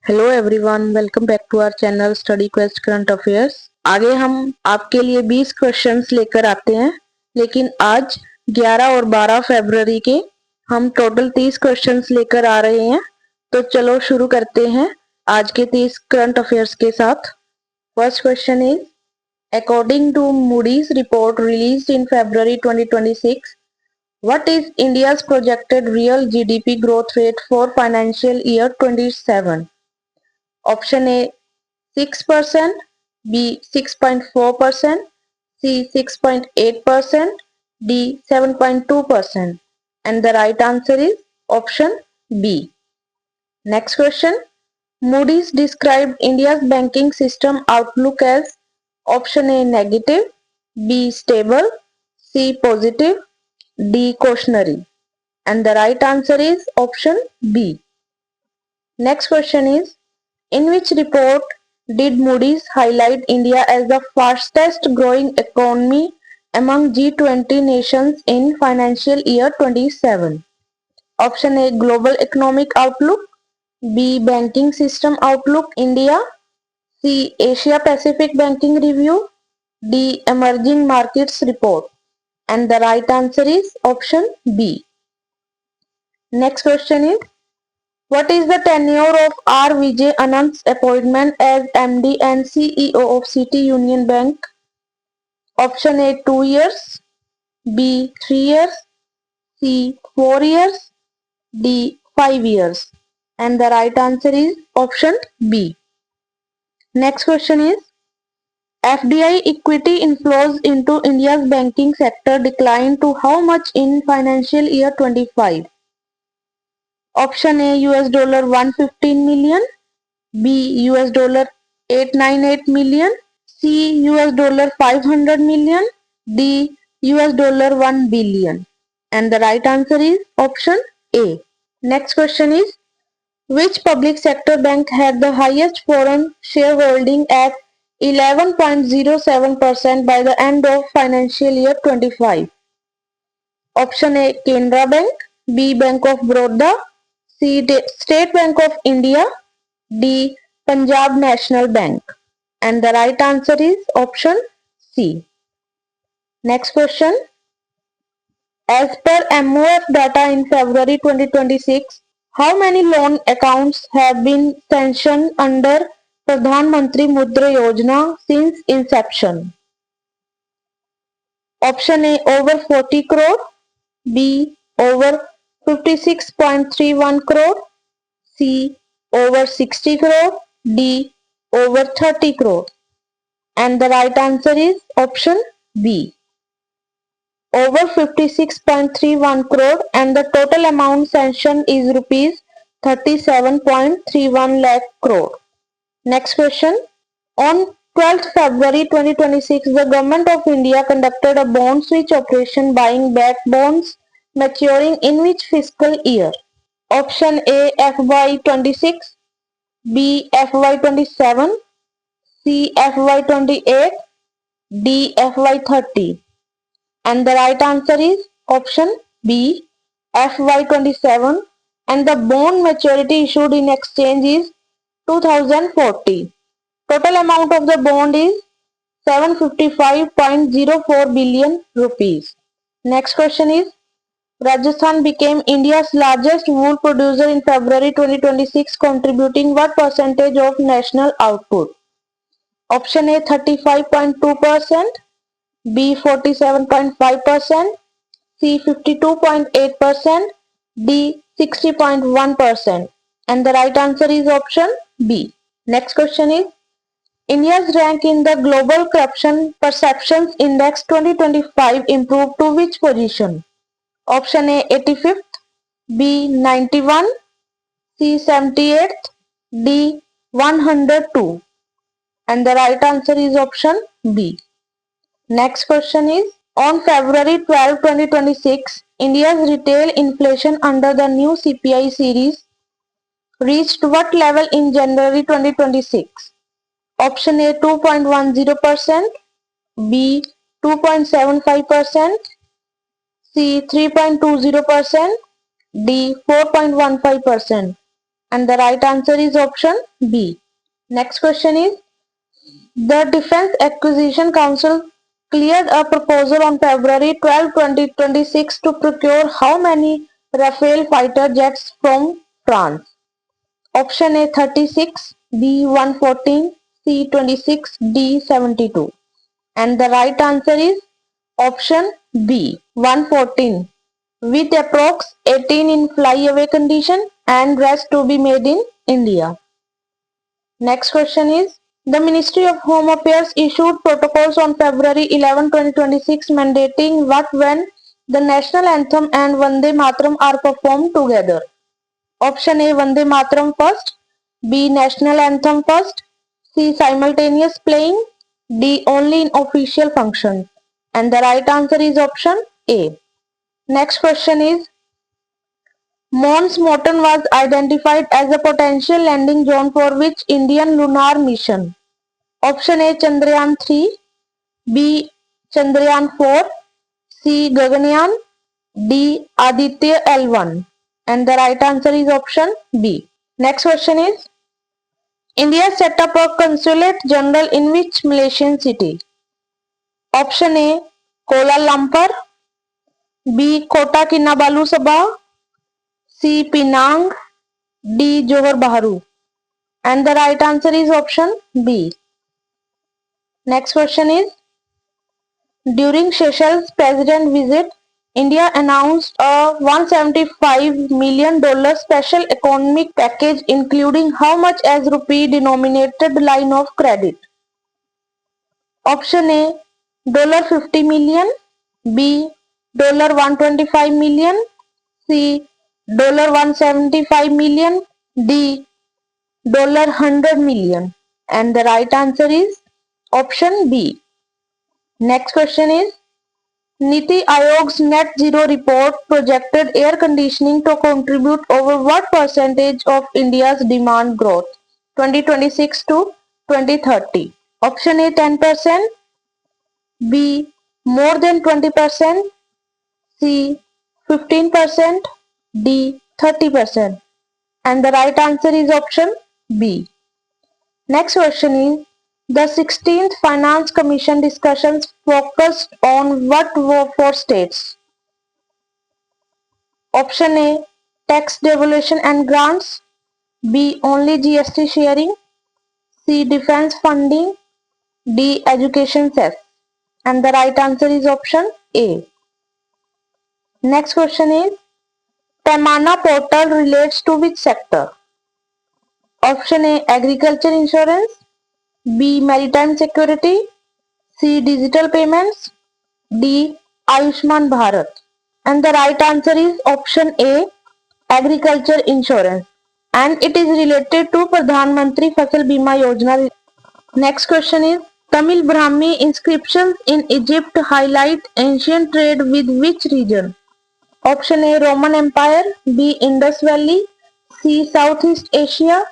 Hello everyone, welcome back to our channel Study Quest current affairs. आगे हम आपके लिए 20 क्वेश्चंस लेकर आते हैं, लेकिन आज 11 और 12 फरवरी के हम टोटल 30 क्वेश्चंस लेकर आ रहे हैं। तो चलो शुरू करते हैं आज के 30 करंट अफेयर्स के साथ। First question is, according to Moody's report released in February 2026, what is India's projected real GDP growth rate for financial year 27? Option A 6%, B 6.4%, C 6.8%, D 7.2%. And the right answer is option B. Next question. Moody's described India's banking system outlook as option A negative, B stable, C positive, D cautionary. And the right answer is option B. Next question is, in which report did Moody's highlight India as the fastest growing economy among G20 nations in financial year 27? Option A Global Economic Outlook, B Banking System Outlook India, C Asia Pacific Banking Review, D Emerging Markets Report. And the right answer is option B. Next question is, what is the tenure of R. Vijay Anand's appointment as MD and CEO of City Union Bank? Option A 2 years, B 3 years, C 4 years, D 5 years. And the right answer is option B. Next question is, FDI equity inflows into India's banking sector declined to how much in financial year 25? Option A $115 million, B $898 million, C $500 million, D $1 billion. And the right answer is option A. Next question is, which public sector bank had the highest foreign shareholding at 11.07% by the end of financial year 25? Option A Canara Bank, B Bank of Baroda, C State Bank of India, D Punjab National Bank. And the right answer is option C. Next question. As per MOF data in February 2026, how many loan accounts have been sanctioned under Pradhan Mantri Mudra Yojana since inception? Option A over 40 crore, B over 56.31 crore, C over 60 crore, D over 30 crore. And the right answer is option B. Over 56.31 crore, and the total amount sanctioned is rupees 37.31 lakh crore. Next question. On 12th February 2026, the Government of India conducted a bond switch operation buying back bonds maturing in which fiscal year? Option A FY26, B FY27, C FY28, D FY30. And the right answer is option B FY27, and the bond maturity issued in exchange is 2040. Total amount of the bond is 755.04 billion rupees. Next question is, Rajasthan became India's largest wool producer in February 2026, contributing what percentage of national output? Option A 35.2%, B 47.5%, C 52.8%, D 60.1%. And the right answer is option B. Next question is, India's rank in the Global Corruption Perceptions Index 2025 improved to which position? Option A 85th, B 91, C 78th, D 102. And the right answer is option B. Next question is, on February 12, 2026, India's retail inflation under the new CPI series reached what level in January 2026? Option A 2.10%, B 2.75%, C 3.20%, D 4.15%. and the right answer is option B. Next question is, the Defense Acquisition Council cleared a proposal on February 12, 2026 to procure how many Rafale fighter jets from France? Option A 36, B 114, C 26, D 72. And the right answer is option B 114, with approx 18 in flyaway condition and rest to be made in India. Next question is, the Ministry of Home Affairs issued protocols on February 11, 2026 mandating what when the national anthem and Vande Mataram are performed together. Option A Vande Mataram first, B national anthem first, C simultaneous playing, D only in official functions. And the right answer is option A. Next question is, Mons Moton was identified as a potential landing zone for which Indian lunar mission? Option A Chandrayaan 3, B Chandrayaan 4, C Gaganyaan, D Aditya L1. And the right answer is option B. Next question is, India set up a consulate general in which Malaysian city? Option A Kuala Lumpur, B Kota Kinabalu Sabah, C Penang, D Johor Bahru. And the right answer is option B. Next question is, during Seychelles' president visit, India announced a $175 million special economic package including how much as rupee denominated line of credit? Option A $50 million, B $125 million, C $175 million, D $100 million. And the right answer is option B. Next question is, Niti Aayog's net zero report projected air conditioning to contribute over what percentage of India's demand growth 2026 to 2030? Option A 10%, B more than 20%, C 15%, D 30%. And the right answer is option B. Next question is, the 16th Finance Commission discussions focused on what for states? Option A tax devolution and grants, B only GST sharing, C defense funding, D education cess. And the right answer is option A. Next question is, Paymana portal relates to which sector? Option A agriculture insurance, B maritime security, C digital payments, D Ayushman Bharat. And the right answer is option A agriculture insurance, and it is related to Pradhan Mantri Fasal Bima Yojana. Next question is, Tamil Brahmi inscriptions in Egypt highlight ancient trade with which region? Option A Roman Empire, B Indus Valley, C Southeast Asia,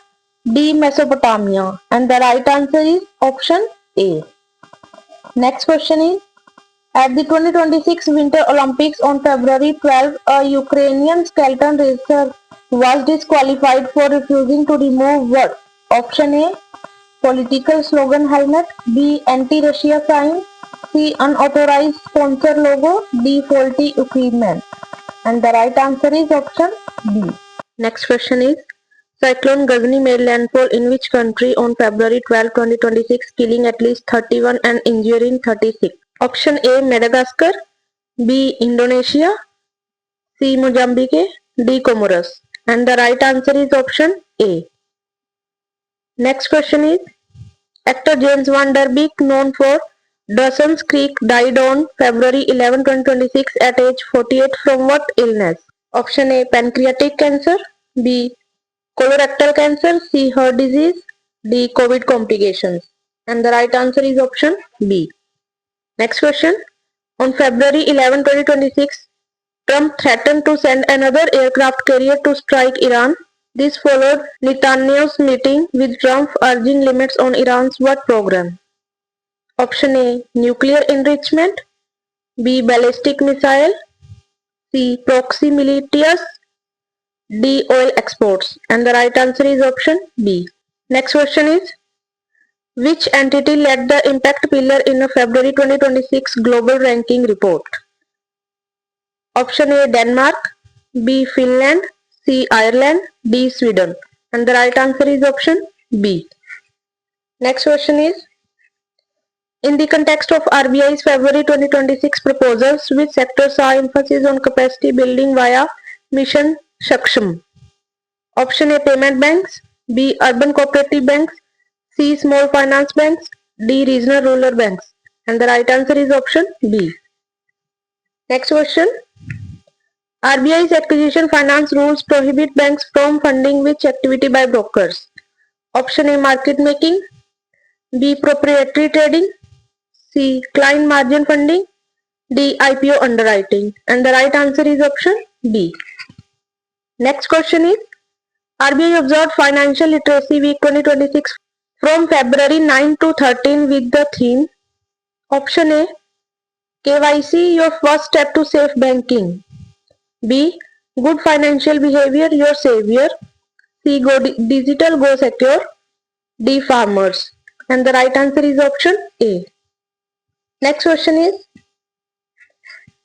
D Mesopotamia. And the right answer is option A. Next question is, at the 2026 Winter Olympics on February 12, a Ukrainian skeleton racer was disqualified for refusing to remove what? Option A political slogan helmet, B anti-Russia sign, C unauthorized sponsor logo, D faulty equipment. And the right answer is option B. Next question is, Cyclone Ghazni made landfall in which country on February 12, 2026, killing at least 31 and injuring 36? Option A Madagascar, B Indonesia, C Mozambique, D Comoros. And the right answer is option A. Next question is, actor James Van Der Beek, known for Dawson's Creek, died on February 11, 2026 at age 48 from what illness? Option A pancreatic cancer, B colorectal cancer, C heart disease, D COVID complications. And the right answer is option B. Next question. On February 11, 2026, Trump threatened to send another aircraft carrier to strike Iran. This followed Netanyahu's meeting with Trump urging limits on Iran's what program? Option A nuclear enrichment, B ballistic missile, C proxy militias, D. Oil exports. And the right answer is option B. Next question is, which entity led the impact pillar in a February 2026 global ranking report? Option A Denmark, B Finland, C Ireland, D Sweden. And the right answer is option B. Next question is, in the context of RBI's February 2026 proposals, which sector saw emphasis on capacity building via Mission Saksham? Option A Payment banks, B Urban cooperative banks, C Small finance banks, D Regional rural banks. And the right answer is option B. Next question. RBI's acquisition finance rules prohibit banks from funding which activity by brokers? Option A market making, B proprietary trading, C client margin funding, D IPO underwriting. And the right answer is option B. Next question is, RBI observed Financial Literacy Week 2026 from February 9 to 13 with the theme. Option A KYC, your first step to safe banking. B good financial behavior, your savior. C go digital, go secure. D farmers. And the right answer is option A. Next question is,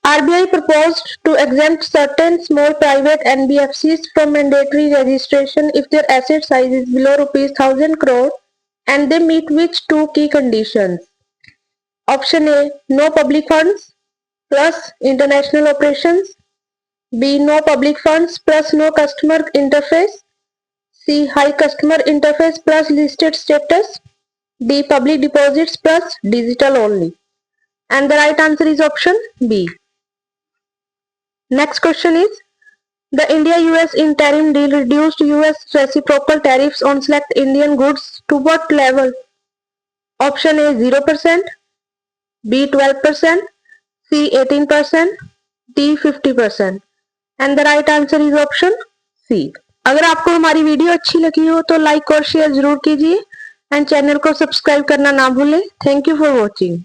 RBI proposed to exempt certain small private NBFCs from mandatory registration if their asset size is below rupees 1000 crore and they meet which two key conditions? Option A no public funds plus international operations, B no public funds plus no customer interface, C high customer interface plus listed status, D public deposits plus digital only. And the right answer is option B. Next question is, the India-US interim deal reduced US reciprocal tariffs on select Indian goods to what level? Option A 0%, B 12%, C 18%, D 50%. And the right answer is option C. अगर आपको हमारी video अच्छी लगी हो तो like और share जरूर कीजिए एंड चैनल को सब्सक्राइब करना ना भूलें। Thank you for watching.